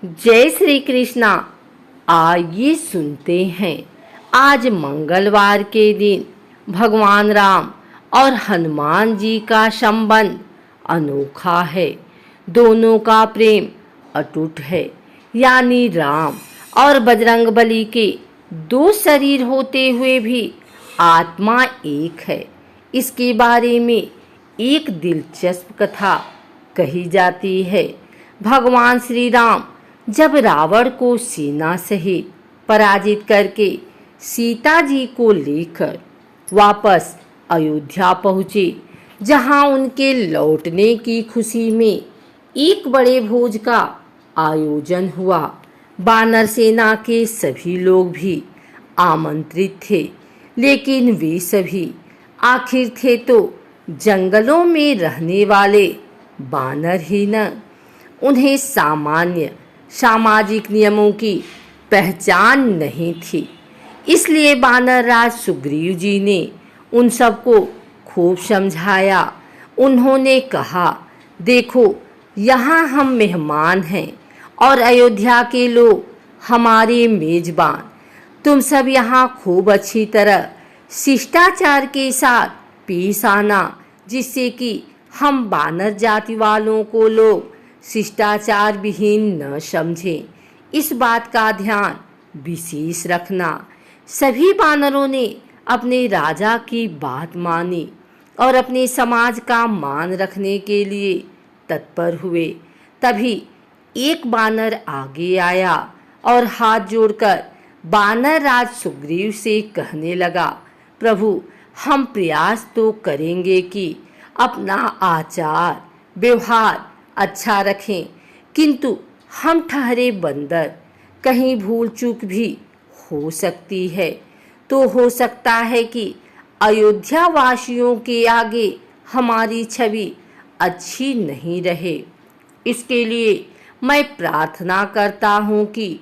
जय श्री कृष्णा। आइए सुनते हैं आज मंगलवार के दिन भगवान राम और हनुमान जी का संबंध अनोखा है। दोनों का प्रेम अटूट है। यानी राम और बजरंगबली के दो शरीर होते हुए भी आत्मा एक है। इसके बारे में एक दिलचस्प कथा कही जाती है। भगवान श्री राम जब रावण को सेना सहित पराजित करके सीता जी को लेकर वापस अयोध्या पहुँचे, जहां उनके लौटने की खुशी में एक बड़े भोज का आयोजन हुआ। वानर सेना के सभी लोग भी आमंत्रित थे, लेकिन वे सभी आखिर थे तो जंगलों में रहने वाले वानर ही न। उन्हें सामान्य सामाजिक नियमों की पहचान नहीं थी। इसलिए वानर राज सुग्रीव जी ने उन सबको खूब समझाया। उन्होंने कहा, देखो, यहाँ हम मेहमान हैं और अयोध्या के लोग हमारे मेजबान। तुम सब यहाँ खूब अच्छी तरह शिष्टाचार के साथ पेश आना, जिससे कि हम वानर जाति वालों को लोग शिष्टाचार विहीन न समझें। इस बात का ध्यान विशेष रखना। सभी वानरों ने अपने राजा की बात मानी और अपने समाज का मान रखने के लिए तत्पर हुए। तभी एक वानर आगे आया और हाथ जोड़कर वानर राज सुग्रीव से कहने लगा, प्रभु, हम प्रयास तो करेंगे कि अपना आचार व्यवहार अच्छा रखें, किंतु हम ठहरे बंदर, कहीं भूल चूक भी हो सकती है। तो हो सकता है कि अयोध्या वासियों के आगे हमारी छवि अच्छी नहीं रहे। इसके लिए मैं प्रार्थना करता हूँ कि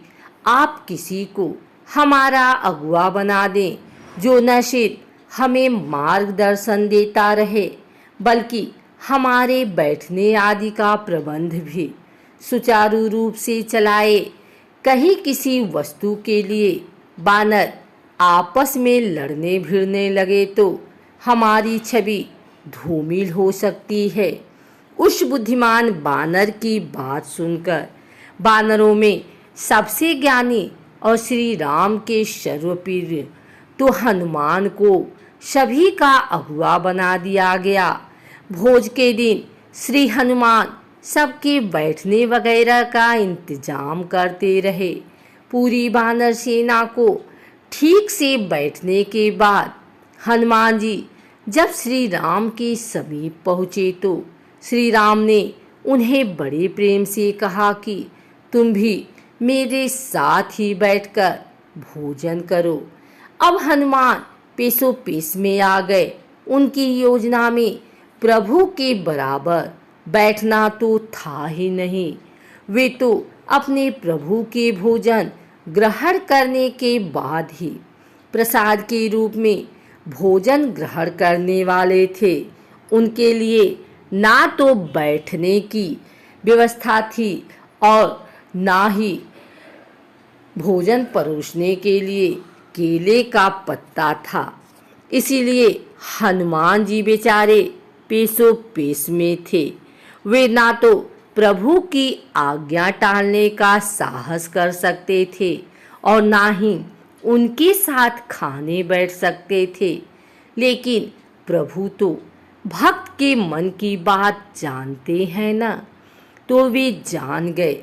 आप किसी को हमारा अगुआ बना दें, जो न सिर्फ हमें मार्गदर्शन देता रहे, बल्कि हमारे बैठने आदि का प्रबंध भी सुचारू रूप से चलाए। कहीं किसी वस्तु के लिए वानर आपस में लड़ने भिड़ने लगे तो हमारी छवि धूमिल हो सकती है। उस बुद्धिमान वानर की बात सुनकर वानरों में सबसे ज्ञानी और श्री राम के सर्वप्रिय तो हनुमान को सभी का अगुआ बना दिया गया। भोज के दिन श्री हनुमान सबके बैठने वगैरह का इंतजाम करते रहे। पूरी वानर सेना को ठीक से बैठने के बाद हनुमान जी जब श्री राम के समीप पहुँचे तो श्री राम ने उन्हें बड़े प्रेम से कहा कि तुम भी मेरे साथ ही बैठकर भोजन करो। अब हनुमान पेशो पेश में आ गए। उनकी योजना में प्रभु के बराबर बैठना तो था ही नहीं। वे तो अपने प्रभु के भोजन ग्रहण करने के बाद ही प्रसाद के रूप में भोजन ग्रहण करने वाले थे। उनके लिए ना तो बैठने की व्यवस्था थी और ना ही भोजन परोसने के लिए केले का पत्ता था। इसीलिए हनुमान जी बेचारे पेशो पेश में थे। वे ना तो प्रभु की आज्ञा टालने का साहस कर सकते थे और ना ही उनके साथ खाने बैठ सकते थे। लेकिन प्रभु तो भक्त के मन की बात जानते हैं ना। तो वे जान गए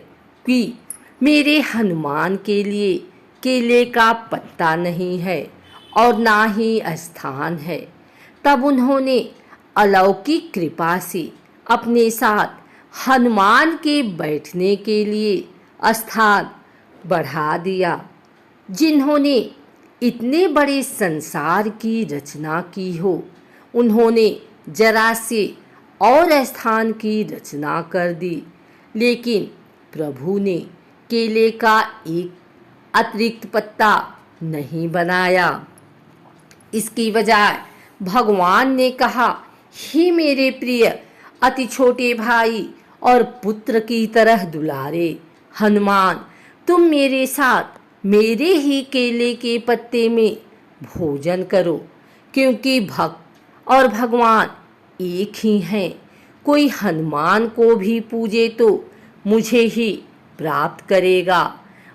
कि मेरे हनुमान के लिए केले का पत्ता नहीं है और ना ही स्थान है। तब उन्होंने अलौकिक कृपा से अपने साथ हनुमान के बैठने के लिए स्थान बढ़ा दिया। जिन्होंने इतने बड़े संसार की रचना की हो, उन्होंने जरा से और स्थान की रचना कर दी। लेकिन प्रभु ने केले का एक अतिरिक्त पत्ता नहीं बनाया। इसकी बजाय भगवान ने कहा, हे मेरे प्रिय अति छोटे भाई और पुत्र की तरह दुलारे हनुमान, तुम मेरे साथ मेरे ही केले के पत्ते में भोजन करो, क्योंकि भक्त और भगवान एक ही हैं। कोई हनुमान को भी पूजे तो मुझे ही प्राप्त करेगा।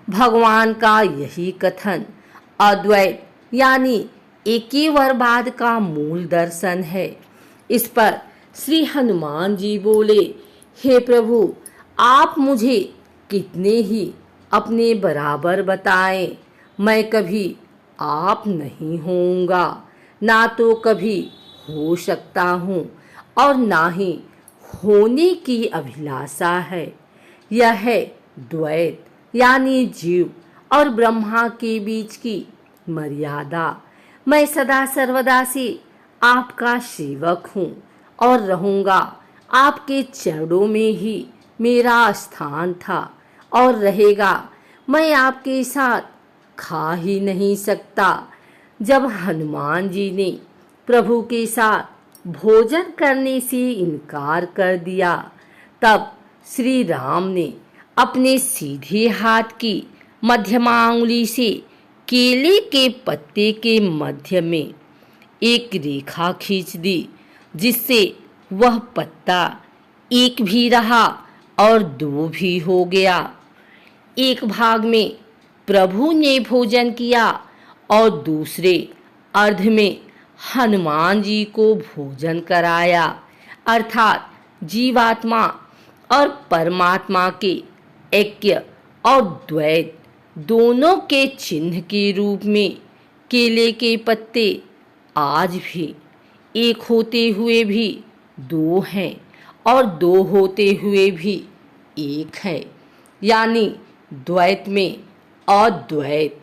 भगवान का यही कथन अद्वैत यानी एकेवरवाद का मूल दर्शन है। इस पर श्री हनुमान जी बोले, हे प्रभु, आप मुझे कितने ही अपने बराबर बताएं, मैं कभी आप नहीं होऊंगा, ना तो कभी हो सकता हूँ और ना ही होने की अभिलाषा है। यह है द्वैत यानी जीव और ब्रह्मा के बीच की मर्यादा। मैं सदा सर्वदा से आपका सेवक हूँ और रहूँगा। आपके चरणों में ही मेरा स्थान था और रहेगा। मैं आपके साथ खा ही नहीं सकता। जब हनुमान जी ने प्रभु के साथ भोजन करने से इनकार कर दिया, तब श्री राम ने अपने सीधे हाथ की मध्यमा अंगुली से केले के पत्ते के मध्य में एक रेखा खींच दी, जिससे वह पत्ता एक भी रहा और दो भी हो गया। एक भाग में प्रभु ने भोजन किया और दूसरे अर्ध में हनुमान जी को भोजन कराया, अर्थात जीवात्मा और परमात्मा के ऐक्य और द्वैत दोनों के चिन्ह के रूप में केले के पत्ते आज भी एक होते हुए भी दो हैं और दो होते हुए भी एक है, यानी द्वैत में अद्वैत।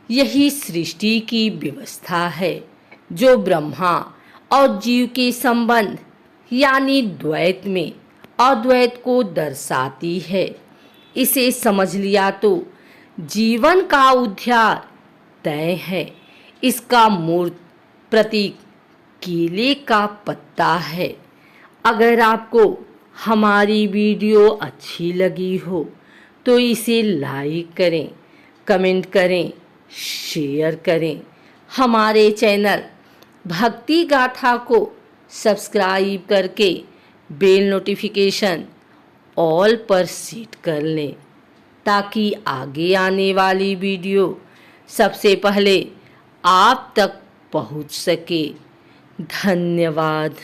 यही सृष्टि की व्यवस्था है जो ब्रह्मा और जीव के संबंध यानी द्वैत में अद्वैत को दर्शाती है। इसे समझ लिया तो जीवन का उद्धार तय है। इसका मूर्त प्रतीक केले का पत्ता है। अगर आपको हमारी वीडियो अच्छी लगी हो तो इसे लाइक करें, कमेंट करें, शेयर करें। हमारे चैनल भक्ति गाथा को सब्सक्राइब करके बेल नोटिफिकेशन ऑल पर सेट कर लें, ताकि आगे आने वाली वीडियो सबसे पहले आप तक पहुंच सके। धन्यवाद।